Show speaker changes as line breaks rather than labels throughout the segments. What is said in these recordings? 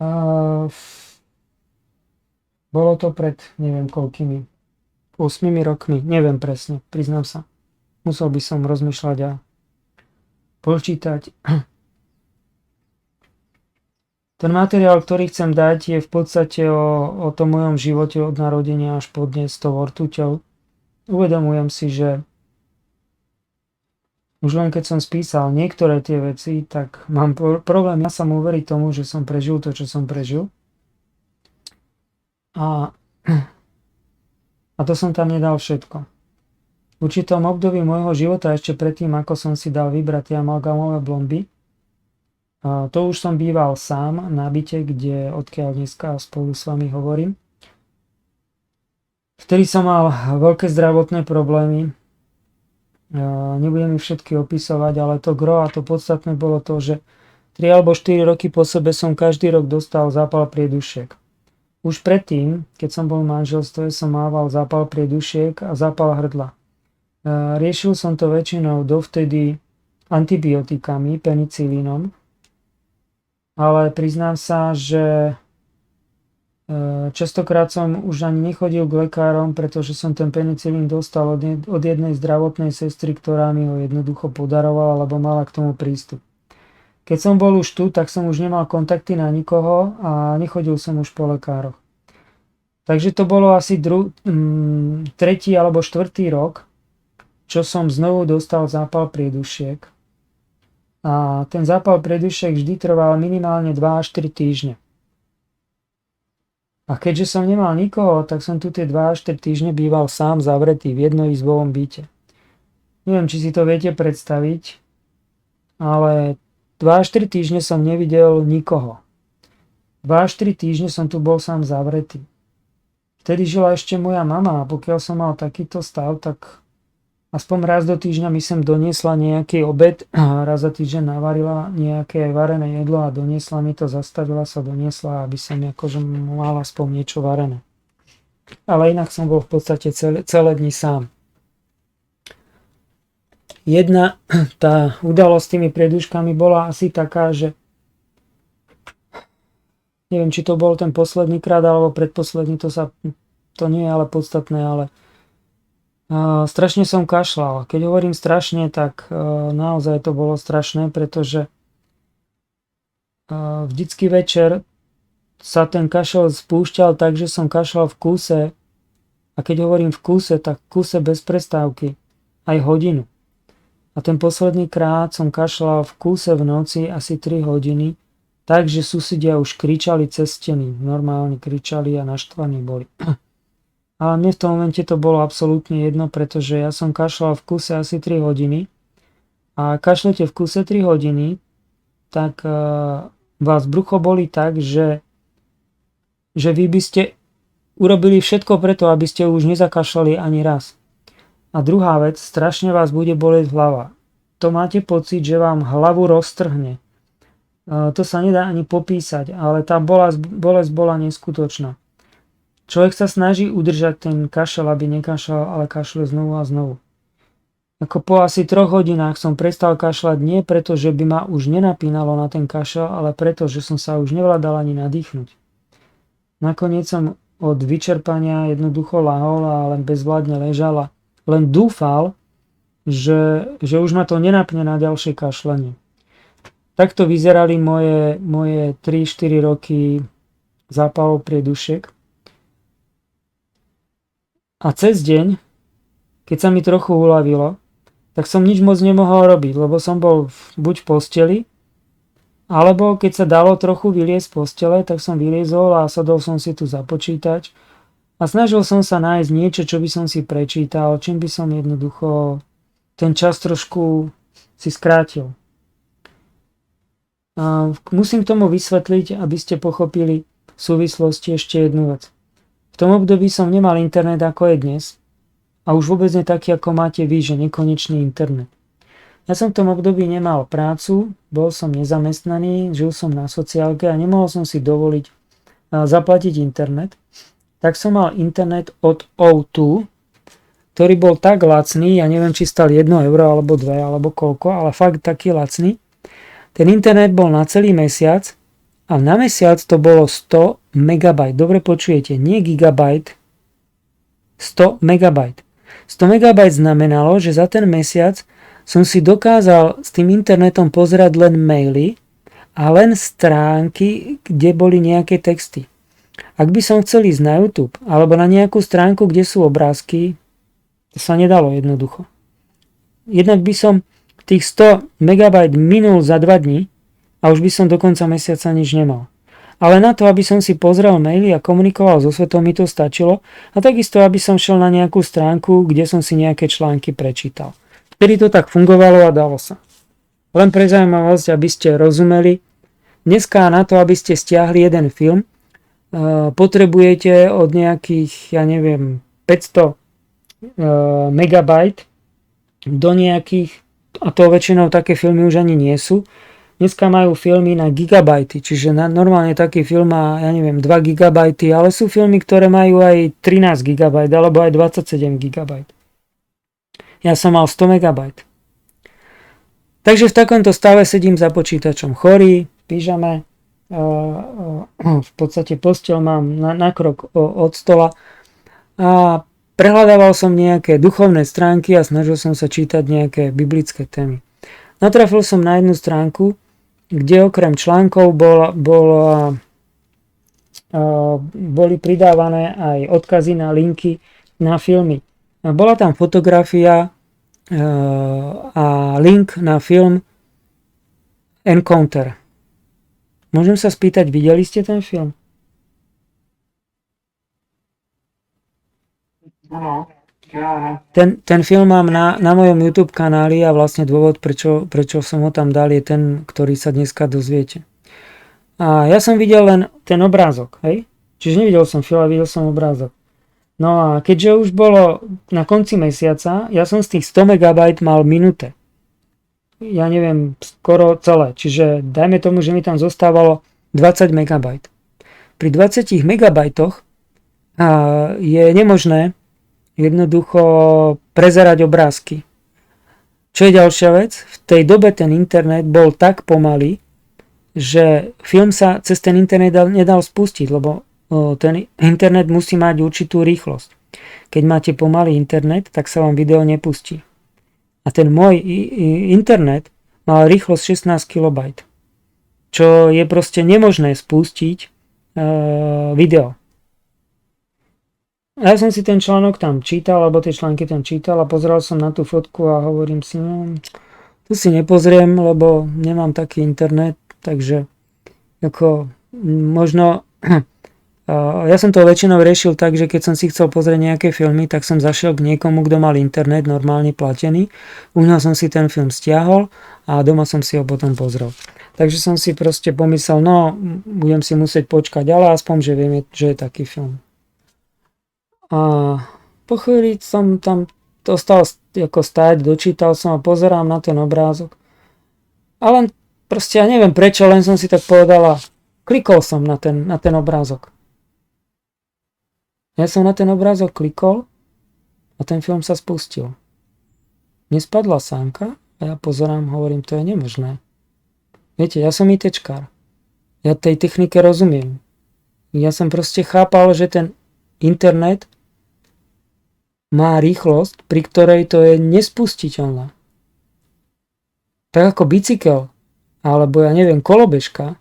A bolo to pred neviem koľkými 8 rokmi, neviem presne, priznám sa. Musel by som rozmýšľať a počítať. Ten materiál, ktorý chcem dať, je v podstate o tom mojom živote od narodenia až po dnes s tou ortuťou. Uvedomujem si, že už len keď som spísal niektoré tie veci, tak mám problém ja sam uveriť tomu, že som prežil to, čo som prežil. A to som tam nedal všetko. V určitom období môjho života, ešte predtým, ako som si dal vybrať tie amalgamové blomby, to už som býval sám na byte, odkiaľ dneska spolu s vami hovorím. Vtedy som mal veľké zdravotné problémy. Nebudem ich všetky opisovať, ale to gro a to podstatné bolo to, že 3 alebo 4 roky po sebe som každý rok dostal zápal priedušiek. Už predtým, keď som bol v manželstve, som mával zápal priedušiek a zápal hrdla. Riešil som to väčšinou dovtedy antibiotikami, penicilínom, ale priznám sa, že častokrát som už ani nechodil k lekárom, pretože som ten penicilín dostal od jednej zdravotnej sestry, ktorá mi ho jednoducho podarovala, alebo mala k tomu prístup. Keď som bol už tu, tak som už nemal kontakty na nikoho a nechodil som už po lekároch. Takže to bolo asi tretí alebo štvrtý rok, čo som znovu dostal zápal priedušiek. A ten zápal priedušiek vždy trval minimálne 2 až 3 týždne. A keďže som nemal nikoho, tak som tu tie 2 až 3 týždne býval sám zavretý v jednoizbovom byte. Neviem, či si to viete predstaviť, ale 2 až 3 týždne som nevidel nikoho. 2 až 3 týždne som tu bol sám zavretý. Vtedy žila ešte moja mama a pokiaľ som mal takýto stav, tak aspoň raz do týždňa mi sem doniesla nejaký obed a raz za týždeň navarila nejaké varené jedlo a doniesla mi to, zastavila sa, doniesla, aby som akože mal aspoň niečo varené. Ale inak som bol v podstate celé dni sám. Jedna tá udalosť s tými prieduškami bola asi taká, že neviem, či to bol ten posledný krát alebo predposledný, to nie je ale podstatné, ale strašne som kašľal. Keď hovorím strašne, tak naozaj to bolo strašné, pretože vždycky večer sa ten kašel spúšťal tak, že som kašľal v kúse. A keď hovorím v kúse, tak v kúse bez prestávky. Aj hodinu. A ten posledný krát som kašľal v kúse v noci asi 3 hodiny, takže susedia už kričali cez steny. Normálne kričali a naštvaní boli. Ale mne v tom momente to bolo absolútne jedno, pretože ja som kašľal v kuse asi 3 hodiny a kašlete v kuse 3 hodiny, tak vás brucho bolí tak, že vy by ste urobili všetko preto, aby ste už nezakašľali ani raz. A druhá vec, strašne vás bude bolieť hlava. To máte pocit, že vám hlavu roztrhne. To sa nedá ani popísať, ale tá bolesť bola neskutočná. Človek sa snaží udržať ten kašel, aby nekašľal, ale kašle znovu a znovu. Ako po asi 3 hodinách som prestal kašľať nie preto, že by ma už nenapínalo na ten kašel, ale preto, že som sa už nevládal ani nadýchnuť. Nakoniec som od vyčerpania jednoducho lahol a len bezvládne ležal a len dúfal, že už ma to nenapne na ďalšie kašľanie. Takto vyzerali moje 3-4 roky zápalov priedušiek. A cez deň, keď sa mi trochu uľavilo, tak som nič moc nemohol robiť, lebo som bol buď v posteli, alebo keď sa dalo trochu vyliezť z postele, tak som vyliezol a sadol som si tu za počítač a snažil som sa nájsť niečo, čo by som si prečítal, čím by som jednoducho ten čas trošku si skrátil. A musím k tomu vysvetliť, aby ste pochopili v súvislosti ešte jednu vec. V tom období som nemal internet ako je dnes a už vôbec nie taký ako máte vy, že nekonečný internet. Ja som v tom období nemal prácu, bol som nezamestnaný, žil som na sociálke a nemohol som si dovoliť zaplatiť internet. Tak som mal internet od O2, ktorý bol tak lacný, ja neviem, či stal 1 euro alebo 2 alebo koľko, ale fakt taký lacný. Ten internet bol na celý mesiac a na mesiac to bolo 100 MB. Dobre počujete, nie gigabajt, 100 MB. 100 MB znamenalo, že za ten mesiac som si dokázal s tým internetom pozerať len maily a len stránky, kde boli nejaké texty. Ak by som chcel ísť na YouTube alebo na nejakú stránku, kde sú obrázky, to sa nedalo jednoducho. Jednak by som tých 100 MB minul za 2 dní a už by som do konca mesiaca nič nemal. Ale na to, aby som si pozrel maily a komunikoval so svetom, mi to stačilo a takisto, aby som šiel na nejakú stránku, kde som si nejaké články prečítal. Vtedy to tak fungovalo a dalo sa. Len pre zaujímavosť, aby ste rozumeli, dneska na to, aby ste stiahli jeden film, potrebujete od nejakých, 500 megabajt do nejakých, a to väčšinou také filmy už ani nie sú. Dneska majú filmy na gigabajty, čiže normálne taký film má, 2 gigabajty, ale sú filmy, ktoré majú aj 13 gigabajt alebo aj 27 gigabajt. Ja som mal 100 megabajt. Takže v takomto stave sedím za počítačom chorý, v pyžame, v podstate posteľ mám na krok od stola a prehľadával som nejaké duchovné stránky a snažil som sa čítať nejaké biblické témy. Natrafil som na jednu stránku, kde okrem článkov boli pridávané aj odkazy na linky na filmy. Bola tam fotografia a link na film Encounter. Môžem sa spýtať, videli ste ten film?
No.
Ten film mám na mojom YouTube kanáli a vlastne dôvod, prečo som ho tam dal, je ten, ktorý sa dneska dozviete. A ja som videl len ten obrázok, hej? Čiže nevidel som film, ale videl som obrázok. No a keďže už bolo na konci mesiaca, ja som z tých 100 MB mal minúte. Skoro celé. Čiže dajme tomu, že mi tam zostávalo 20 MB. Pri 20 MB je nemožné jednoducho prezerať obrázky. Čo je ďalšia vec? V tej dobe ten internet bol tak pomalý, že film sa cez ten internet nedal spustiť, lebo ten internet musí mať určitú rýchlosť. Keď máte pomalý internet, tak sa vám video nepustí. A ten môj internet mal rýchlosť 16 KB, čo je proste nemožné spustiť video. A ja som si ten článok tam čítal, alebo tie články tam čítal a pozeral som na tú fotku a hovorím si, tu si nepozriem, lebo nemám taký internet, takže možno ja som to väčšinou riešil tak, že keď som si chcel pozrieť nejaké filmy, tak som zašiel k niekomu, kto mal internet normálne platený, u neho som si ten film stiahol a doma som si ho potom pozrel. Takže som si proste pomyslel, budem si musieť počkať, ale aspoň, že viem, že je taký film. A po chvíli som tam dostal stáť, dočítal som a pozerám na ten obrázok. A len proste, ja neviem prečo, len som si tak povedal a klikol som na ten obrázok. Ja som na ten obrázok klikol a ten film sa spustil. Nespadla sánka a ja pozerám, hovorím, to je nemožné. Viete, ja som ITčkár. Ja tej technike rozumiem. Ja som proste chápal, že ten internet má rýchlosť, pri ktorej to je nespustiteľná. Tak ako bicykel, alebo kolobežka,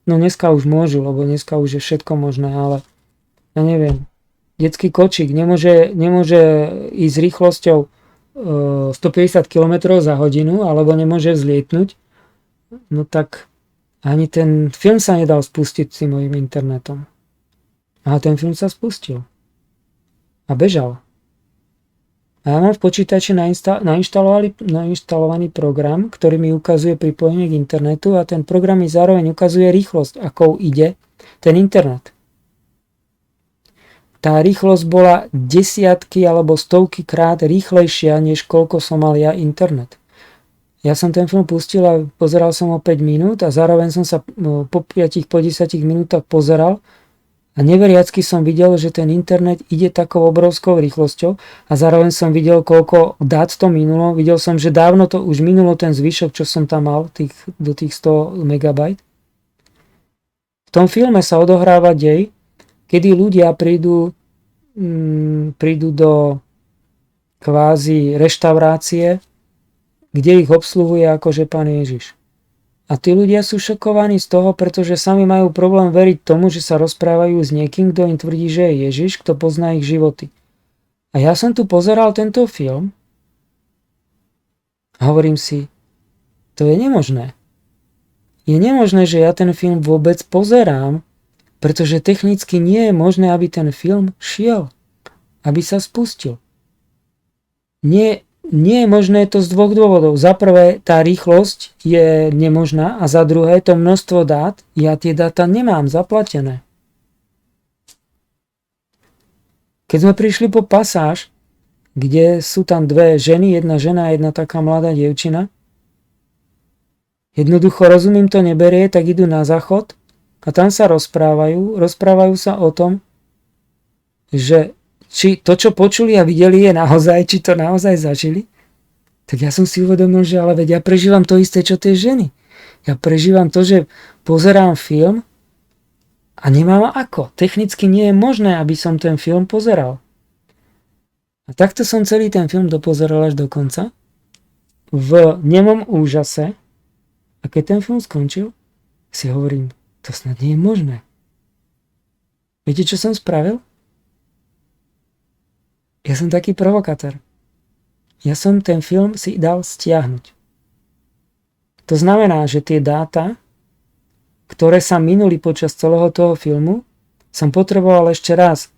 dneska už môžu, lebo dneska už je všetko možné, ale detský kočík nemôže ísť s rýchlosťou 150 km za hodinu, alebo nemôže vzlietnúť, tak ani ten film sa nedal spustiť s mojím internetom. A ten film sa spustil. A bežal. A ja mám v počítači nainštalovaný program, ktorý mi ukazuje pripojenie k internetu a ten program mi zároveň ukazuje rýchlosť, akou ide ten internet. Tá rýchlosť bola desiatky alebo stovky krát rýchlejšia, než koľko som mal ja internet. Ja som ten film pustil a pozeral som ho 5 minút a zároveň som sa po 10 minútach pozeral a neveriacky som videl, že ten internet ide takou obrovskou rýchlosťou a zároveň som videl, koľko dát to minulo. Videl som, že dávno to už minulo ten zvyšok, čo som tam mal do tých 100 MB. tom filme sa odohráva dej, kedy ľudia prídu do kvázi reštaurácie, kde ich obsluhuje akože Pán Ježiš. A tí ľudia sú šokovaní z toho, pretože sami majú problém veriť tomu, že sa rozprávajú s niekým, kto im tvrdí, že je Ježiš, kto pozná ich životy. A ja som tu pozeral tento film a hovorím si, to je nemožné. Je nemožné, že ja ten film vôbec pozerám, pretože technicky nie je možné, aby ten film šiel, aby sa spustil. Nie je možné to z dvoch dôvodov. Za prvé, tá rýchlosť je nemožná a za druhé, to množstvo dát, ja tie dáta nemám zaplatené. Keď sme prišli po pasáž, kde sú tam dve ženy, jedna žena a jedna taká mladá dievčina, jednoducho rozumím to neberie, tak idú na záchod a tam sa rozprávajú sa o tom, že či to, čo počuli a videli, je naozaj, či to naozaj zažili, tak ja som si uvedomil, že ale veď ja prežívam to isté, čo tie ženy. Ja prežívam to, že pozerám film a nemám ako. Technicky nie je možné, aby som ten film pozeral. A takto som celý ten film dopozeral až do konca. V nemom úžase. A keď ten film skončil, si hovorím, to snad nie je možné. Viete, čo som spravil? Ja som taký provokátor. Ja som ten film si dal stiahnuť. To znamená, že tie dáta, ktoré sa minuli počas celého toho filmu, som potreboval ešte raz.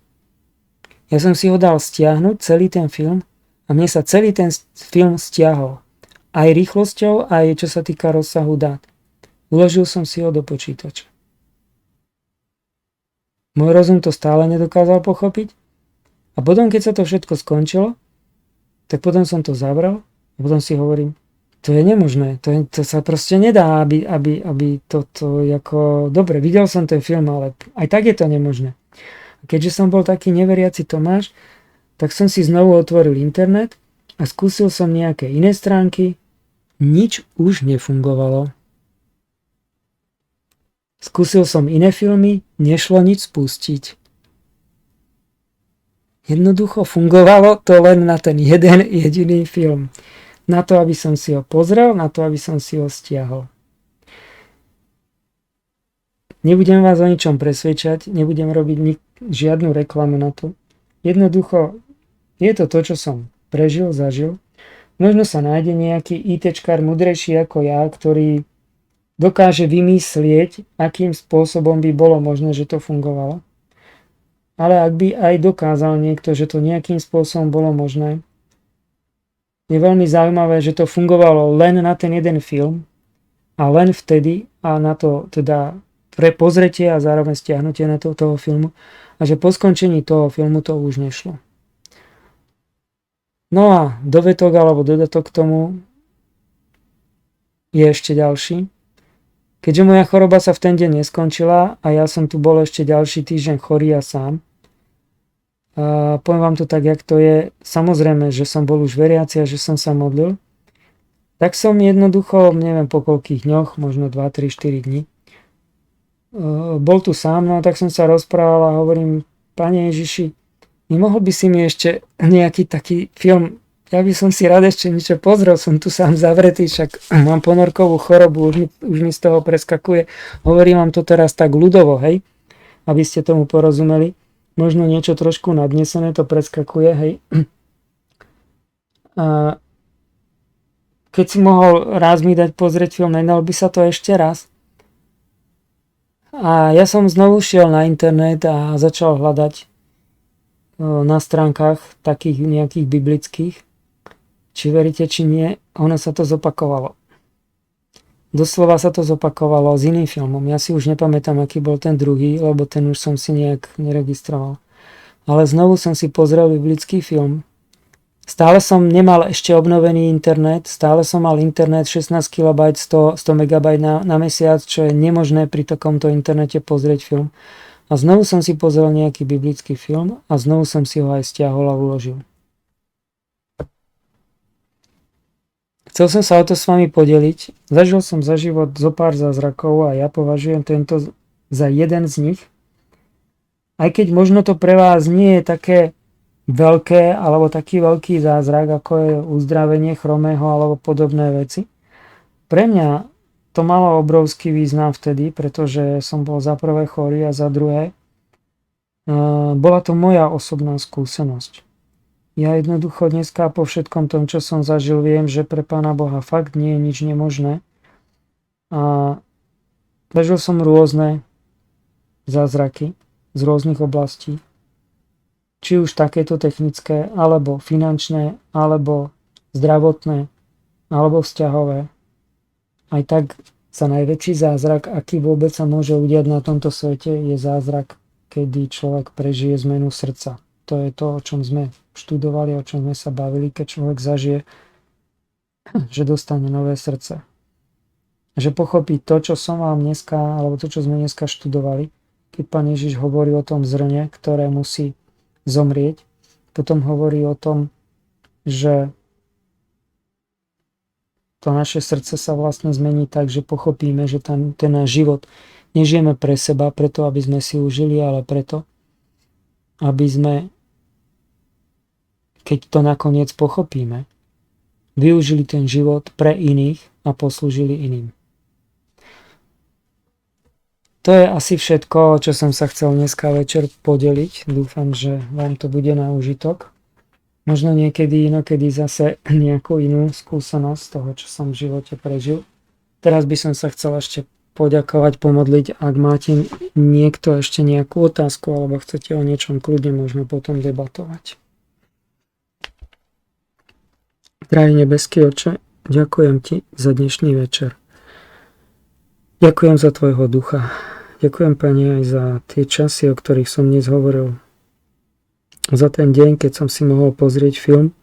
Ja som si ho dal stiahnuť, celý ten film, a mne sa celý ten film stiahol. Aj rýchlosťou, aj čo sa týka rozsahu dát. Uložil som si ho do počítača. Môj rozum to stále nedokázal pochopiť. A potom, keď sa to všetko skončilo, tak potom som to zavrel a potom si hovorím, to je nemožné, to sa proste nedá, aby toto ako... Dobre, videl som ten film, ale aj tak je to nemožné. A keďže som bol taký neveriaci Tomáš, tak som si znovu otvoril internet a skúsil som nejaké iné stránky, nič už nefungovalo. Skúsil som iné filmy, nešlo nič spustiť. Jednoducho fungovalo to len na ten jeden jediný film. Na to, aby som si ho pozrel, na to, aby som si ho stiahol. Nebudem vás o ničom presvedčať, nebudem robiť žiadnu reklamu na to. Jednoducho je to to, čo som prežil, zažil. Možno sa nájde nejaký ITčkár mudrejší ako ja, ktorý dokáže vymyslieť, akým spôsobom by bolo možné, že to fungovalo. Ale ak by aj dokázal niekto, že to nejakým spôsobom bolo možné, je veľmi zaujímavé, že to fungovalo len na ten jeden film a len vtedy a na to teda pre pozretie a zároveň stiahnutie na toho filmu a že po skončení toho filmu to už nešlo. No a dovetok alebo dodatok k tomu je ešte ďalší. Keďže moja choroba sa v ten deň neskončila a ja som tu bol ešte ďalší týždeň chorý a sám, a poviem vám to tak, jak to je. Samozrejme, že som bol už veriaci a že som sa modlil. Tak som jednoducho, neviem po koľkých dňoch, možno 2, 3, 4 dní, bol tu sám, no tak som sa rozprával a hovorím, Pane Ježiši, nemohol by si mi ešte nejaký taký film, ja by som si rád ešte niečo pozrel, som tu sám zavretý, však mám ponorkovú chorobu, už mi z toho preskakuje. Hovorím vám to teraz tak ľudovo, hej, aby ste tomu porozumeli. Možno niečo trošku nadnesené to preskakuje, hej. A keď si mohol raz mi dať pozrieť film, nedal by sa to ešte raz. A ja som znovu šiel na internet a začal hľadať na stránkach takých nejakých biblických. Či veríte, či nie, ono sa to zopakovalo. Doslova sa to zopakovalo s iným filmom. Ja si už nepamätám, aký bol ten druhý, lebo ten už som si nejak neregistroval. Ale znovu som si pozrel biblický film. Stále som nemal ešte obnovený internet, stále som mal internet 16 KB, 100 MB na mesiac, čo je nemožné pri takomto internete pozrieť film. A znovu som si pozrel nejaký biblický film a znovu som si ho aj stiahol a uložil. Chcel som sa o to s vami podeliť. Zažil som za život zo pár zázrakov a ja považujem tento za jeden z nich. Aj keď možno to pre vás nie je také veľké alebo taký veľký zázrak, ako je uzdravenie chromého alebo podobné veci. Pre mňa to malo obrovský význam vtedy, pretože som bol za prvé chorý a za druhé bola to moja osobná skúsenosť. Ja jednoducho dneska po všetkom tom, čo som zažil, viem, že pre Pána Boha fakt nie je nič nemožné. A zažil som rôzne zázraky z rôznych oblastí. Či už takéto technické, alebo finančné, alebo zdravotné, alebo vzťahové. Aj tak za najväčší zázrak, aký vôbec sa môže udiať na tomto svete, je zázrak, kedy človek prežije zmenu srdca. To je to, o čom sme študovali, o čom sme sa bavili, keď človek zažije, že dostane nové srdce. Že pochopí to, čo som vám dneska, alebo to, čo sme dneska študovali, keď Pán Ježiš hovorí o tom zrne, ktoré musí zomrieť, potom hovorí o tom, že to naše srdce sa vlastne zmení tak, že pochopíme, že ten náš život nežijeme pre seba, preto aby sme si užili, ale preto, aby sme, keď to nakoniec pochopíme, využili ten život pre iných a poslúžili iným. To je asi všetko, čo som sa chcel dneska večer podeliť. Dúfam, že vám to bude na úžitok. Možno niekedy inokedy zase nejakú inú skúsenosť z toho, čo som v živote prežil. Teraz by som sa chcel ešte poďakovať, pomodliť, ak máte niekto ešte nejakú otázku alebo chcete o niečom kľudne možno potom debatovať. Drahý nebeský Otče, ďakujem Ti za dnešný večer. Ďakujem za Tvojho ducha. Ďakujem, Pane, aj za tie časy, o ktorých som dnes hovoril. Za ten deň, keď som si mohol pozrieť film,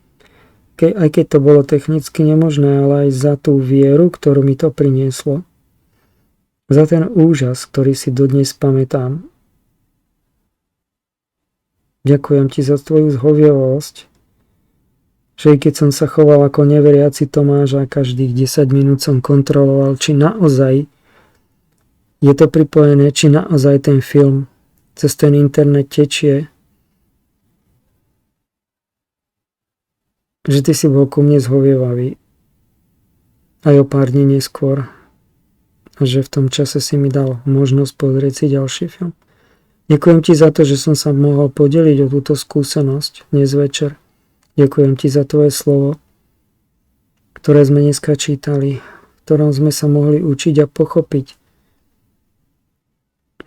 aj keď to bolo technicky nemožné, ale aj za tú vieru, ktorú mi to prinieslo. Za ten úžas, ktorý si dodnes pamätám. Ďakujem Ti za Tvoju zhovievavosť, že i keď som sa choval ako neveriaci Tomáš a každých 10 minút som kontroloval, či naozaj je to pripojené, či naozaj ten film cez ten internet tečie, že Ty si bol ku mne zhovievavý aj o pár dní neskôr a že v tom čase si mi dal možnosť pozrieť si ďalší film. Ďakujem Ti za to, že som sa mohol podeliť o túto skúsenosť dnes večer. Ďakujem Ti za Tvoje slovo, ktoré sme dneska čítali, v ktorom sme sa mohli učiť a pochopiť,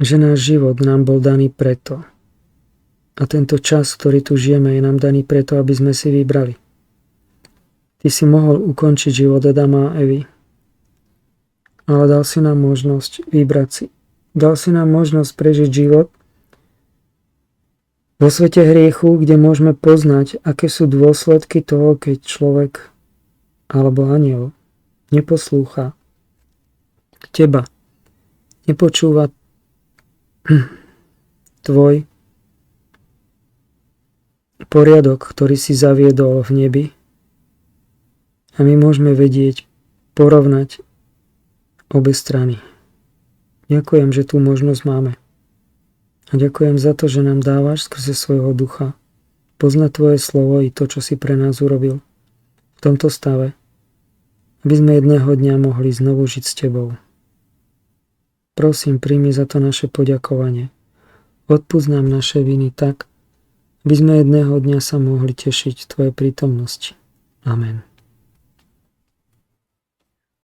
že náš život nám bol daný preto. A tento čas, ktorý tu žijeme, je nám daný preto, aby sme si vybrali. Ty si mohol ukončiť život Adama a Evy, ale dal si nám možnosť vybrať si. Dal si nám možnosť prežiť život vo svete hriechu, kde môžeme poznať, aké sú dôsledky toho, keď človek alebo anjel neposlúcha Teba, nepočúva Tvoj poriadok, ktorý si zaviedol v nebi. A my môžeme vedieť, porovnať obe strany. Ďakujem, že tú možnosť máme. A ďakujem za to, že nám dávaš skrze svojho ducha poznať Tvoje slovo i to, čo si pre nás urobil v tomto stave, aby sme jedného dňa mohli znovu žiť s Tebou. Prosím, príjmi za to naše poďakovanie. Odpusť nám naše viny tak, aby sme jedného dňa sa mohli tešiť v Tvojej prítomnosti. Amen.